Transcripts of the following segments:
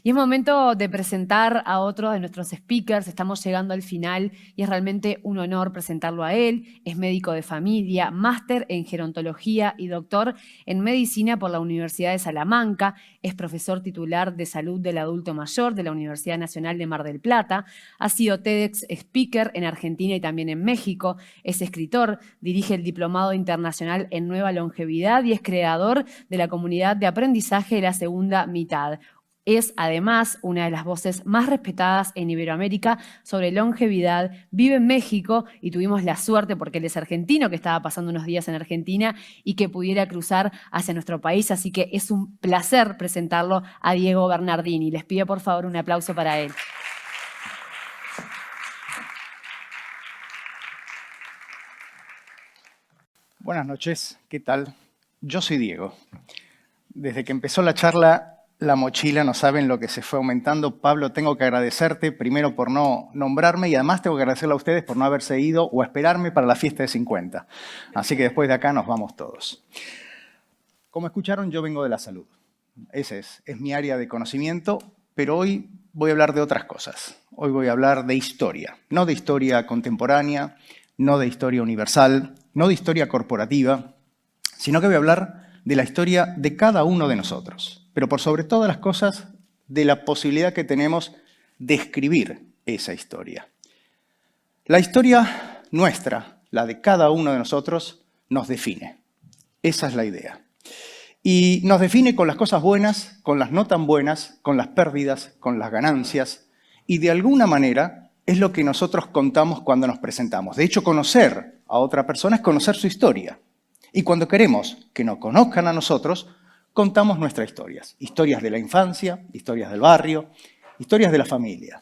Y es momento de presentar a otro de nuestros speakers. Estamos llegando al final y es realmente un honor presentarlo a él. Es médico de familia, máster en gerontología y doctor en medicina por la Universidad de Salamanca. Es profesor titular de salud del adulto mayor de la Universidad Nacional de Mar del Plata. Ha sido TEDx speaker en Argentina y también en México. Es escritor, dirige el Diplomado Internacional en Nueva Longevidad y es creador de la comunidad de aprendizaje de la segunda mitad. Es además una de las voces más respetadas en Iberoamérica sobre longevidad, vive en México y tuvimos la suerte, porque él es argentino, que estaba pasando unos días en Argentina y que pudiera cruzar hacia nuestro país, así que es un placer presentarlo a Diego Bernardini. Les pido por favor un aplauso para él. Buenas noches, ¿qué tal? Yo soy Diego. Desde que empezó la charla, la mochila, no saben lo que se fue aumentando. Pablo, tengo que agradecerte primero por no nombrarme y además tengo que agradecerle a ustedes por no haberse ido o esperarme para la fiesta de 50. Así que después de acá nos vamos todos. Como escucharon, yo vengo de la salud. Ese es mi área de conocimiento, pero hoy voy a hablar de otras cosas. Hoy voy a hablar de historia, no de historia contemporánea, no de historia universal, no de historia corporativa, sino que voy a hablar de la historia de cada uno de nosotros, pero por sobre todas las cosas, de la posibilidad que tenemos de escribir esa historia. La historia nuestra, la de cada uno de nosotros, nos define. Esa es la idea. Y nos define con las cosas buenas, con las no tan buenas, con las pérdidas, con las ganancias, y de alguna manera es lo que nosotros contamos cuando nos presentamos. De hecho, conocer a otra persona es conocer su historia. Y cuando queremos que nos conozcan a nosotros, contamos nuestras historias. Historias de la infancia, historias del barrio, historias de la familia.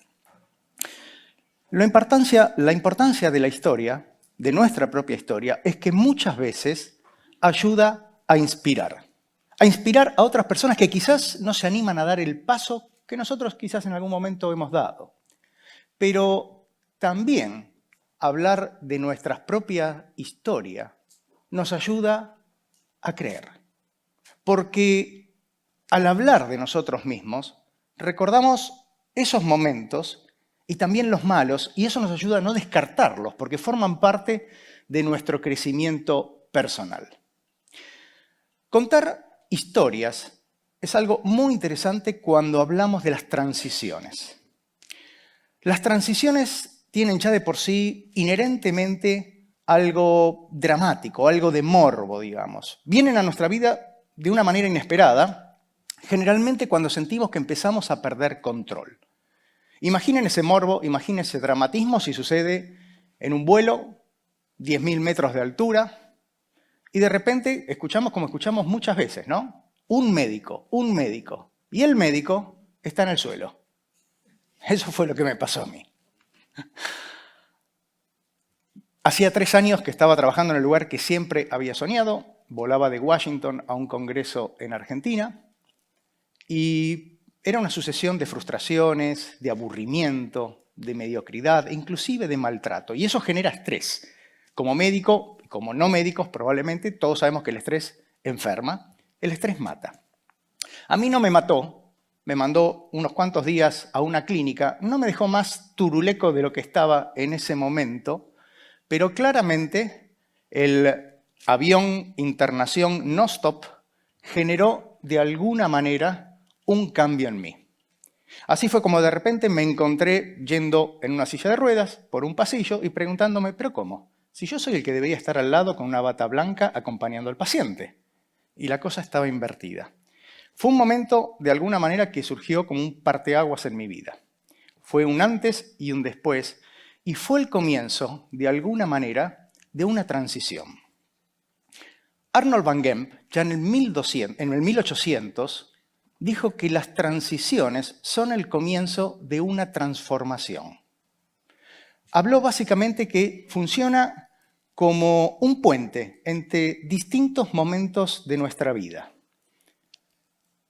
La importancia de la historia, de nuestra propia historia, es que muchas veces ayuda a inspirar a otras personas que quizás no se animan a dar el paso que nosotros quizás en algún momento hemos dado. Pero también hablar de nuestra propia historia nos ayuda a creer. Porque al hablar de nosotros mismos, recordamos esos momentos y también los malos, y eso nos ayuda a no descartarlos, porque forman parte de nuestro crecimiento personal. Contar historias es algo muy interesante cuando hablamos de las transiciones. Las transiciones tienen ya de por sí inherentemente algo dramático, algo de morbo, digamos. Vienen a nuestra vida de una manera inesperada, generalmente cuando sentimos que empezamos a perder control. Imaginen ese morbo, imaginen ese dramatismo si sucede en un vuelo, 10.000 metros de altura, y de repente escuchamos como escuchamos muchas veces, ¿no? Un médico, y el médico está en el suelo. Eso fue lo que me pasó a mí. Hacía 3 años que estaba trabajando en el lugar que siempre había soñado, volaba de Washington a un congreso en Argentina, y era una sucesión de frustraciones, de aburrimiento, de mediocridad, e inclusive de maltrato. Y eso genera estrés. Como médico, como no médicos probablemente, todos sabemos que el estrés enferma, el estrés mata. A mí no me mató, me mandó unos cuantos días a una clínica, no me dejó más turuleco de lo que estaba en ese momento, pero claramente el avión internación no stop generó de alguna manera un cambio en mí. Así fue como de repente me encontré yendo en una silla de ruedas por un pasillo y preguntándome, ¿pero cómo? Si yo soy el que debería estar al lado con una bata blanca acompañando al paciente. Y la cosa estaba invertida. Fue un momento, de alguna manera, que surgió como un parteaguas en mi vida. Fue un antes y un después, y fue el comienzo, de alguna manera, de una transición. Arnold van Gemp, ya en el 1800, dijo que las transiciones son el comienzo de una transformación. Habló básicamente que funciona como un puente entre distintos momentos de nuestra vida.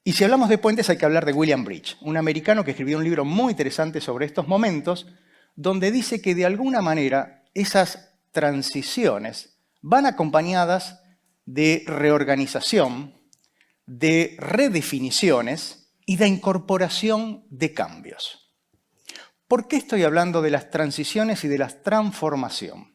Y si hablamos de puentes hay que hablar de William Bridge, un americano que escribió un libro muy interesante sobre estos momentos, donde dice que de alguna manera esas transiciones van acompañadas de reorganización, de redefiniciones y de incorporación de cambios. ¿Por qué estoy hablando de las transiciones y de la transformación?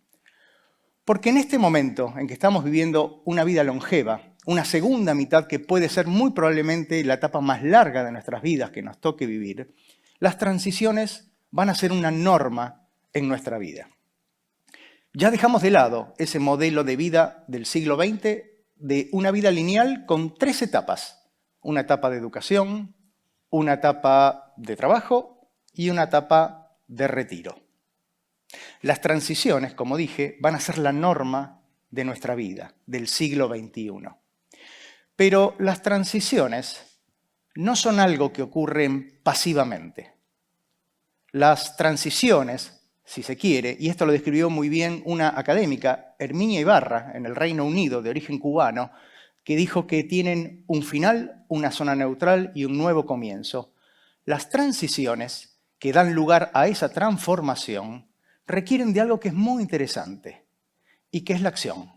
Porque en este momento en que estamos viviendo una vida longeva, una segunda mitad que puede ser muy probablemente la etapa más larga de nuestras vidas que nos toque vivir, las transiciones van a ser una norma en nuestra vida. Ya dejamos de lado ese modelo de vida del siglo XX de una vida lineal con 3 etapas. Una etapa de educación, una etapa de trabajo y una etapa de retiro. Las transiciones, como dije, van a ser la norma de nuestra vida, del siglo XXI. Pero las transiciones no son algo que ocurren pasivamente. Las transiciones, si se quiere, y esto lo describió muy bien una académica, Herminia Ibarra, en el Reino Unido, de origen cubano, que dijo que tienen un final, una zona neutral y un nuevo comienzo. Las transiciones que dan lugar a esa transformación requieren de algo que es muy interesante y que es la acción.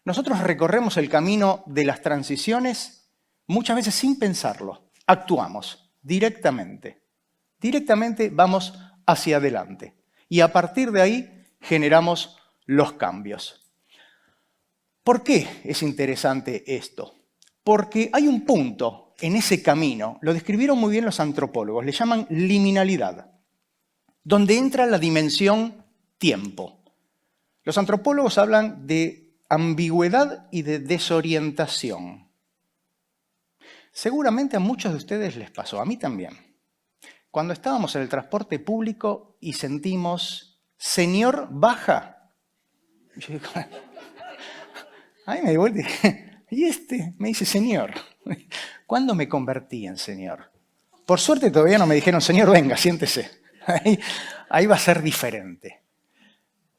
Nosotros recorremos el camino de las transiciones muchas veces sin pensarlo. Actuamos directamente. Directamente vamos hacia adelante. Y a partir de ahí generamos los cambios. ¿Por qué es interesante esto? Porque hay un punto en ese camino, lo describieron muy bien los antropólogos, le llaman liminalidad, donde entra la dimensión tiempo. Los antropólogos hablan de ambigüedad y de desorientación. Seguramente a muchos de ustedes les pasó, a mí también. Cuando estábamos en el transporte público y sentimos, señor, baja. Yo digo, ahí me di vuelta y dije, ¿y este? Me dice, señor. ¿Cuándo me convertí en señor? Por suerte todavía no me dijeron, señor, venga, siéntese. Ahí va a ser diferente.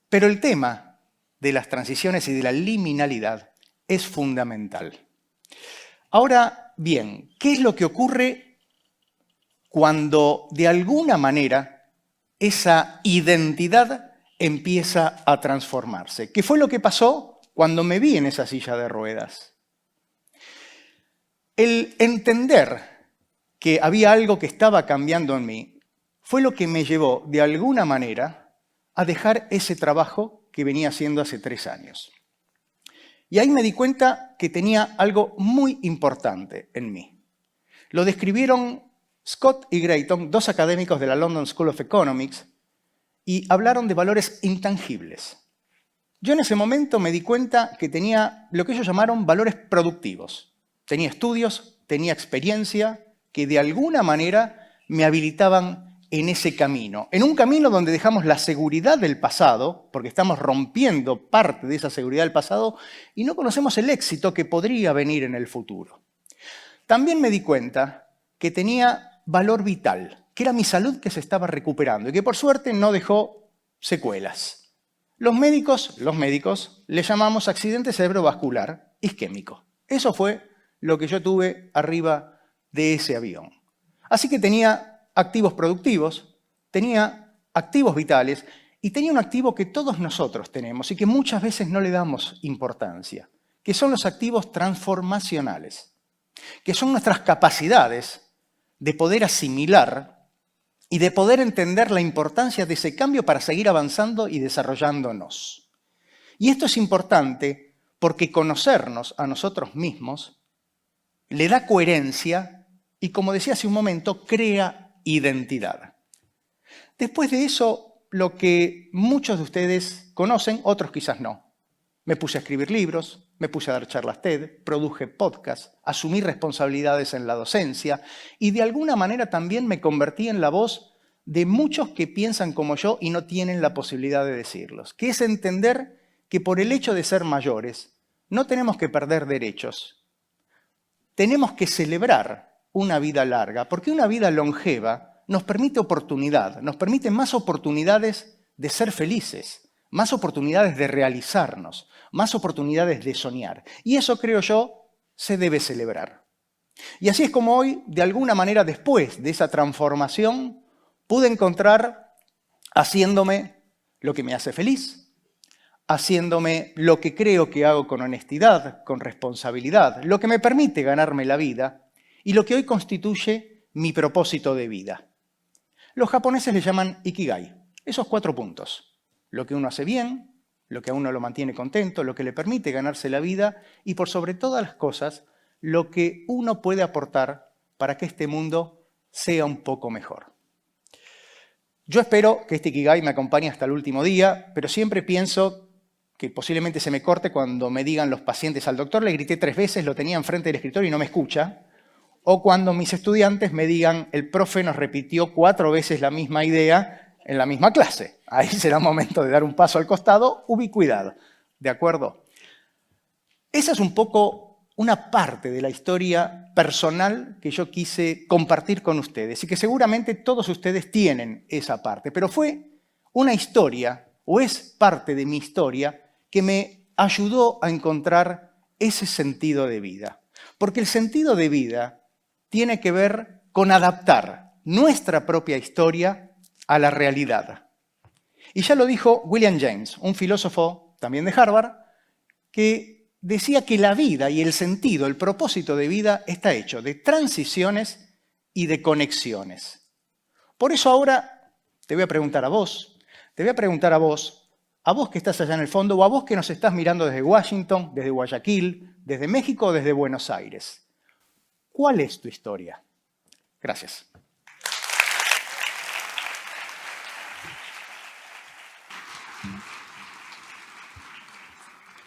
Pero el tema de las transiciones y de la liminalidad es fundamental. Ahora bien, ¿qué es lo que ocurre cuando de alguna manera esa identidad empieza a transformarse? ¿Qué fue lo que pasó cuando me vi en esa silla de ruedas? El entender que había algo que estaba cambiando en mí fue lo que me llevó, de alguna manera, a dejar ese trabajo que venía haciendo hace 3 años. Y ahí me di cuenta que tenía algo muy importante en mí. Lo describieron Scott y Grayton, 2 académicos de la London School of Economics, y hablaron de valores intangibles. Yo en ese momento me di cuenta que tenía lo que ellos llamaron valores productivos. Tenía estudios, tenía experiencia, que de alguna manera me habilitaban en ese camino. En un camino donde dejamos la seguridad del pasado, porque estamos rompiendo parte de esa seguridad del pasado, y no conocemos el éxito que podría venir en el futuro. También me di cuenta que tenía valor vital, que era mi salud que se estaba recuperando y que por suerte no dejó secuelas. Los médicos le llamamos accidente cerebrovascular isquémico. Eso fue lo que yo tuve arriba de ese avión. Así que tenía activos productivos, tenía activos vitales y tenía un activo que todos nosotros tenemos y que muchas veces no le damos importancia, que son los activos transformacionales, que son nuestras capacidades de poder asimilar y de poder entender la importancia de ese cambio para seguir avanzando y desarrollándonos. Y esto es importante porque conocernos a nosotros mismos le da coherencia y, como decía hace un momento, crea identidad. Después de eso, lo que muchos de ustedes conocen, otros quizás no. Me puse a escribir libros, me puse a dar charlas TED, produje podcasts, asumí responsabilidades en la docencia y de alguna manera también me convertí en la voz de muchos que piensan como yo y no tienen la posibilidad de decirlos, que es entender que por el hecho de ser mayores no tenemos que perder derechos. Tenemos que celebrar una vida larga, porque una vida longeva nos permite oportunidad, nos permite más oportunidades de ser felices, más oportunidades de realizarnos, más oportunidades de soñar. Y eso, creo yo, se debe celebrar. Y así es como hoy, de alguna manera, después de esa transformación, pude encontrar haciéndome lo que me hace feliz, haciéndome lo que creo que hago con honestidad, con responsabilidad, lo que me permite ganarme la vida y lo que hoy constituye mi propósito de vida. Los japoneses le llaman Ikigai, esos 4 puntos. Lo que uno hace bien, lo que a uno lo mantiene contento, lo que le permite ganarse la vida y, por sobre todas las cosas, lo que uno puede aportar para que este mundo sea un poco mejor. Yo espero que este Ikigai me acompañe hasta el último día, pero siempre pienso que posiblemente se me corte cuando me digan los pacientes: al doctor le grité 3 veces, lo tenía enfrente del escritorio y no me escucha. O cuando mis estudiantes me digan: el profe nos repitió 4 veces la misma idea en la misma clase. Ahí será momento de dar un paso al costado, ubicuidad. ¿De acuerdo? Esa es un poco una parte de la historia personal que yo quise compartir con ustedes y que seguramente todos ustedes tienen esa parte. Pero fue una historia, o es parte de mi historia, que me ayudó a encontrar ese sentido de vida. Porque el sentido de vida tiene que ver con adaptar nuestra propia historia a la realidad. Y ya lo dijo William James, un filósofo también de Harvard, que decía que la vida y el sentido, el propósito de vida está hecho de transiciones y de conexiones. Por eso ahora te voy a preguntar a vos, a vos que estás allá en el fondo o a vos que nos estás mirando desde Washington, desde Guayaquil, desde México o desde Buenos Aires. ¿Cuál es tu historia? Gracias.